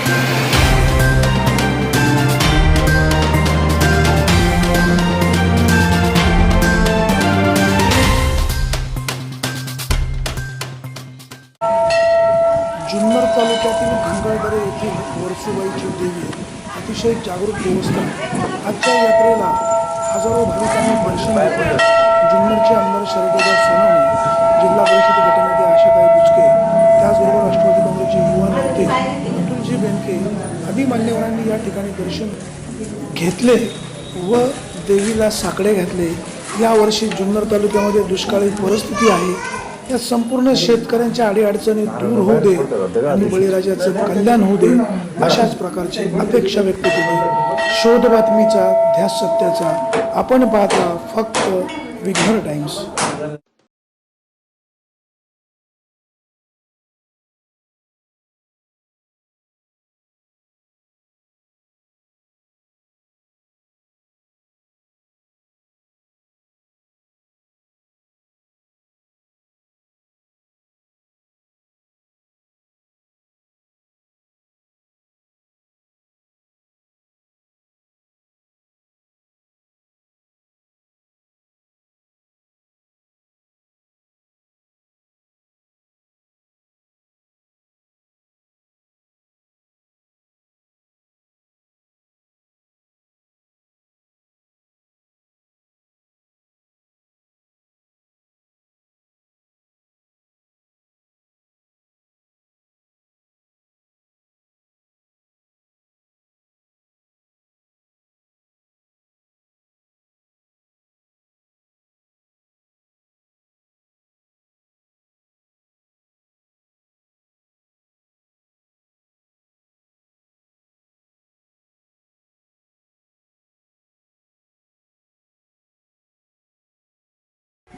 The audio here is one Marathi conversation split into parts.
जुन्नर तालुक्यातील घंगळदरे येथील वर्सुबाईची देवी अतिशय जागरूक देवस्थान आजच्या यात्रेला हजारो भाविकांनी दर्शन घेतले। जुन्नरचे आमदार शरददादा सोनवणे, जिल्हा परिषद गटनेते आशाताई बुचके, त्याचबरोबर राष्ट्रवादी काँग्रेसचे युवा नेते अतुलजी बेनके आदी मान्यवरांनी या ठिकाणी दर्शन घेतले व देवीला साकडे घातले। यावर्षी जुन्नर तालुक्यामध्ये दुष्काळी परिस्थिती आहे। या संपूर्ण शेतकऱ्यांच्या अडीअडचणी दूर होऊ दे आणि बळीराजाचं कल्याण होऊ दे अशाच प्रकारची अपेक्षा व्यक्त केली। शोध बातमीचा, ध्यास सत्याचा, आपण पाहता फक्त विघ्नर टाइम्स।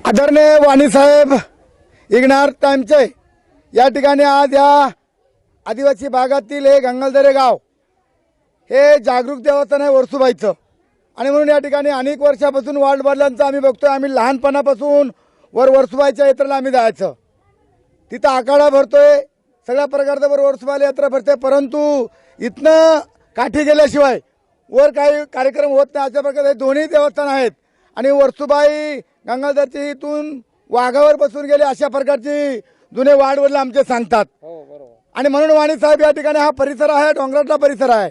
आदरणीय वाणीसाहेब इग्नार टाइमचे या ठिकाणी आज या आदिवासी भागातील हे घंगळदरे गाव हे जागरूक देवस्थान आहे वर्सुबाईचं। आणि म्हणून या ठिकाणी अनेक वर्षापासून वार्ड बदलांचं आम्ही बघतोय। आम्ही लहानपणापासून वर्सुबाईच्या यात्रेला आम्ही जायचं, तिथं आखाडा भरतोय, सगळ्या प्रकारचं वर्सुबाईला यात्रा भरते, परंतु इथनं काठी गेल्याशिवाय वर काही कार्यक्रम होत नाही। अशा प्रकारे दोन्ही देवस्थान आहेत आणि वर्सुबाई घंगळदरची इथून वाघावर बसून गेले अशा प्रकारची जुने वाडवडील आमचे सांगतात। आणि म्हणून वाणी साहेब या ठिकाणी हा परिसर आहे, डोंगरातला परिसर आहे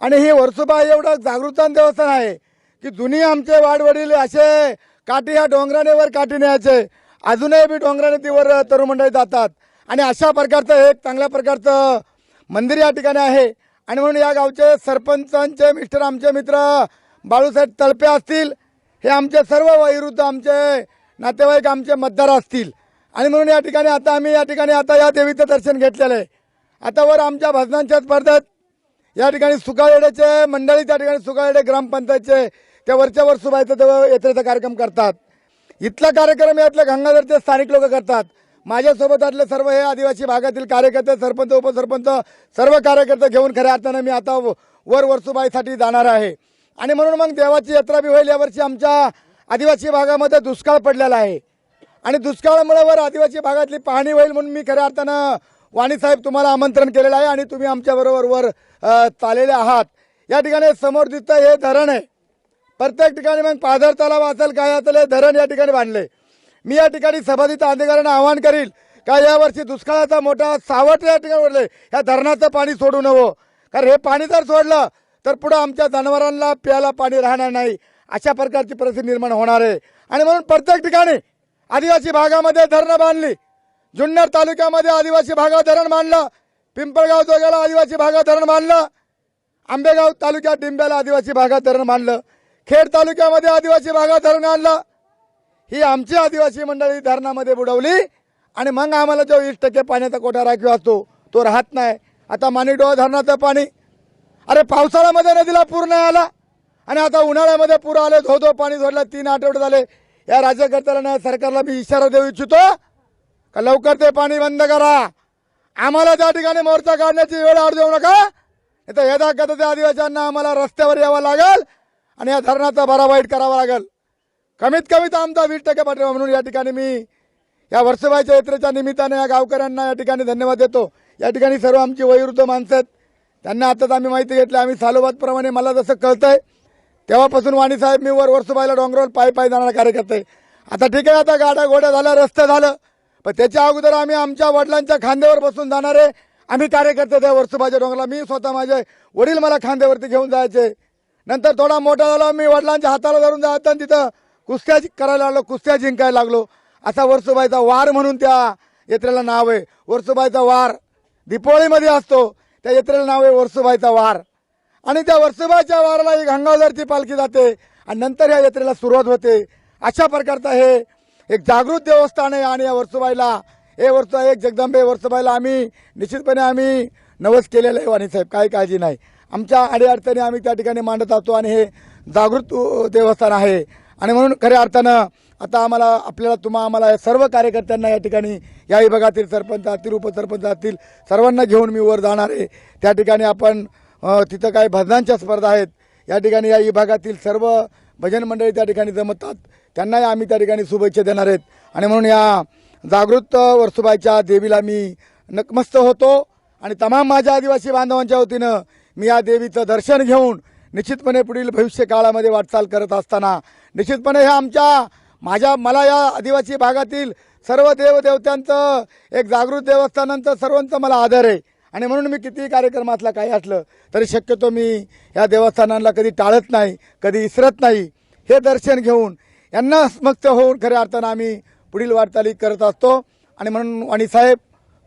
आणि ही वर्सुबाई एवढं जागृतान देवस्थान आहे की जुनी आमचे वाडवडील असे काठी ह्या डोंगराने वर काठी न्यायचे, अजूनही बी डोंगराने तीवर तरुण मंडळी जातात आणि अशा प्रकारचं एक चांगल्या प्रकारचं मंदिर या ठिकाणी आहे। आणि म्हणून या गावचे सरपंचांचे मिस्टर आमचे मित्र बाळूसाहेब तळपे असतील, हे आमचे सर्व वयोवृद्ध आमचे नातेवाईक आमचे मतदार असतील आणि म्हणून या ठिकाणी आता आम्ही या ठिकाणी आता या देवीचं दर्शन घेतलेलं आहे। आता वर आमच्या भजनांच्या स्पर्धेत या ठिकाणी सुकाळेड्याचे मंडळी त्या ठिकाणी सुकाळेडे ग्रामपंचायतचे त्या वरच्या वर्सुबाईचा यात्रेचा कार्यक्रम करतात। इथला कार्यक्रम यातले घंगळदरचे स्थानिक लोक करतात। माझ्यासोबतातले सर्व हे आदिवासी भागातील कार्यकर्ते, सरपंच, उपसरपंच, सर्व कार्यकर्ते घेऊन खऱ्या अर्थानं मी आता वर्सुबाईसाठी जाणार आहे। आणि म्हणून मग देवाची यात्रा बी होईल। यावर्षी आमच्या आदिवासी भागामध्ये दुष्काळ पडलेला आहे आणि दुष्काळामुळे वर आदिवासी भागातली पाहणी होईल म्हणून मी खऱ्या अर्थानं वाणीसाहेब तुम्हाला आमंत्रण केलेलं आहे आणि तुम्ही आमच्याबरोबर वर चाललेले आहात। या ठिकाणी समोर दिसतं हे धरण आहे, प्रत्येक ठिकाणी मग पाझर तलाव असेल काय असेल हे धरण या ठिकाणी बांधले। मी या ठिकाणी सभासद अधिकाऱ्यांना आवाहन करील का यावर्षी दुष्काळाचा मोठा सावट या ठिकाणी ओढले, ह्या धरणाचं पाणी सोडू नवं, कारण हे पाणी जर सोडलं तर पुढे आमच्या जनावरांना प्यायला पाणी राहणार नाही, अशा प्रकारची परिस्थिती निर्माण होणार आहे। आणि म्हणून प्रत्येक ठिकाणी आदिवासी भागामध्ये धरणं बांधली। जुन्नर तालुक्यामध्ये आदिवासी भागात धरण बांधलं, पिंपळगाव जोग्याला आदिवासी भागात धरण बांधलं, आंबेगाव तालुक्यात डिंब्याला आदिवासी भागात धरण बांधलं, खेड तालुक्यामध्ये आदिवासी भागात धरण बांधलं। ही आमची आदिवासी मंडळी धरणामध्ये बुडवली आणि मग आम्हाला जो 20% पाण्याचा कोठा राखीव असतो तो राहत नाही। आता माणिकडोह धरणाचं पाणी, अरे पावसाळ्यामध्ये नदीला पूर नाही आला आणि आता उन्हाळ्यामध्ये पूर आले, धो पाणी सोडलं, 3 आठवडे झाले। या राज्यकर्त्याला सरकारला मी इशारा देऊ इच्छितो का लवकर ते पाणी बंद करा, आम्हाला त्या ठिकाणी मोर्चा काढण्याची वेळ आड देऊ नका, नाही तर यदा कदा त्या आदिवासींना आम्हाला रस्त्यावर यावं लागेल आणि या धरणाचा बरा वाईट करावा लागेल। कमीत कमी तर आमचा 20% पाठिंबा म्हणून या ठिकाणी मी या वर्सुबाईच्या यात्रेच्या निमित्ताने या गावकऱ्यांना या ठिकाणी धन्यवाद देतो। या ठिकाणी सर्व आमची वयोवृद्ध माणसं आहेत, त्यांना आताच आम्ही माहिती घेतली. आम्ही सालोबादप्रमाणे मला जसं कळतंय तेव्हापासून वाणी साहेब मी वर्सोबाईला डोंगरावर पायी जाणारा कार्यकर्ता आहे. आता ठीक आहे, आता गाड्या गोड्या झाल्या, रस्ते झालं, पण त्याच्या अगोदर आम्ही आमच्या वडिलांच्या खांद्यावर बसून जाणारे आम्ही कार्यकर्ते त्या वर्सोबाच्या डोंगराला. मी स्वतः माझे वडील मला खांद्यावरती घेऊन जायचे. नंतर थोडा मोठा झाला, मी वडिलांच्या हाताला धरून जायचं आणि तिथं कुस्त्या करायला लागलो, कुस्त्या जिंकायला लागलो. असा वर्सोबाईचा वार म्हणून त्या यात्रेला नाव आहे. वर्सोबाईचा वार दीपावळीमध्ये असतो, त्या यात्रेला नाव आहे वर्सोबाईचा वार. आणि त्या वर्सोबाईच्या वाराला एक गंगाधरची पालखी जाते आणि नंतर या यात्रेला सुरुवात होते. अशा प्रकारचा हे एक जागृत देवस्थान आहे. आणि या वर्सोबाईला एक जगदंबे वर्सोबाईला आम्ही निश्चितपणे आम्ही नवस केलेलं आहे वाणी साहेब, काही काळजी नाही. आमच्या अडीअडचणी आम्ही त्या ठिकाणी मांडत असतो आणि हे जागृत देवस्थान आहे. आणि म्हणून खऱ्या अर्थानं आता आम्हाला सर्व कार्यकर्त्यांना या ठिकाणी या विभागातील सरपंच असतील, उपसरपंच असतील, सर्वांना घेऊन मी वर जाणार आहे. त्या ठिकाणी आपण तिथं काही भजनांच्या स्पर्धा आहेत. या ठिकाणी या विभागातील सर्व भजन मंडळी त्या ठिकाणी जमतात, त्यांनाही आम्ही त्या ठिकाणी शुभेच्छा देणार आहेत. आणि म्हणून या जागृत वर्सोबाईच्या देवीला मी नतमस्तक होतो. आणि तमाम माझ्या आदिवासी बांधवांच्या वतीनं मी या देवीचं दर्शन घेऊन निश्चितपणे पुढील भविष्य काळामध्ये वाटचाल करत असताना निश्चितपणे हे मला या आदिवासी भागातील सर्व देवदेवतांचं एक जागृत देवस्थानांचं सर्वांचं मला आदर आहे. आणि म्हणून मी कितीही कार्यक्रमातला काही असलं तरी शक्यतो मी या देवस्थानांना कधी टाळत नाही, कधी विसरत नाही. हे दर्शन घेऊन यांना स्मक्त होऊन खऱ्या अर्थानं आम्ही पुढील वाटचाली करत असतो. आणि म्हणून वाणी साहेब,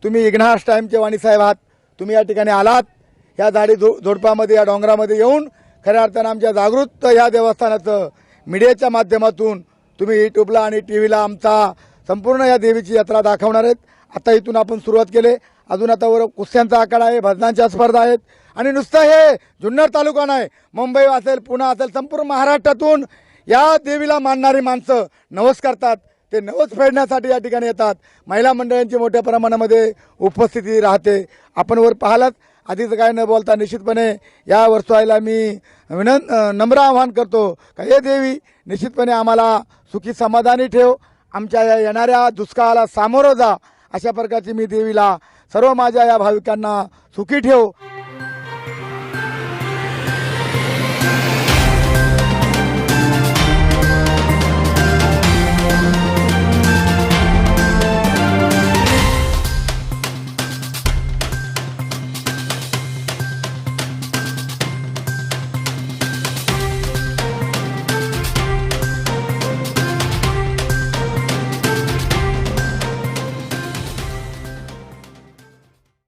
तुम्ही इग्नास टाईमचे वाणी साहेब आहात. तुम्ही या ठिकाणी आलात, या झाडी झोडपामध्ये, या डोंगरामध्ये येऊन खऱ्या अर्थानं आमच्या जागृत या देवस्थानाचं मीडियाच्या माध्यमातून तुम्ही यूट्यूबला आणि टी व्हीला आमचा संपूर्ण या देवीची यात्रा दाखवणार आहेत. आता इथून आपण सुरुवात केली. अजून आता वर कुस्त्यांचा आखाडा आहे, भजनांच्या स्पर्धा आहेत. आणि नुसतं हे जुन्नर तालुका नाही, मुंबई असेल, पुणे असेल, संपूर्ण महाराष्ट्रातून या देवीला मानणारी माणसं नवस करतात. ते नवस फेडण्यासाठी या ठिकाणी येतात. महिला मंडळांची मोठ्या प्रमाणामध्ये उपस्थिती राहते. आपण वर पाहालात. आधीच काय न बोलता निश्चितपणे या वर्सोबाईला मी नम्र आवाहन करतो का हे देवी निश्चितपणे आम्हाला सुखी समाधानी ठेव, आमच्या या येणाऱ्या दुष्काळाला सामोरं जा, अशा प्रकारची मी देवीला सर्व माझ्या या भाविकांना सुखी ठेव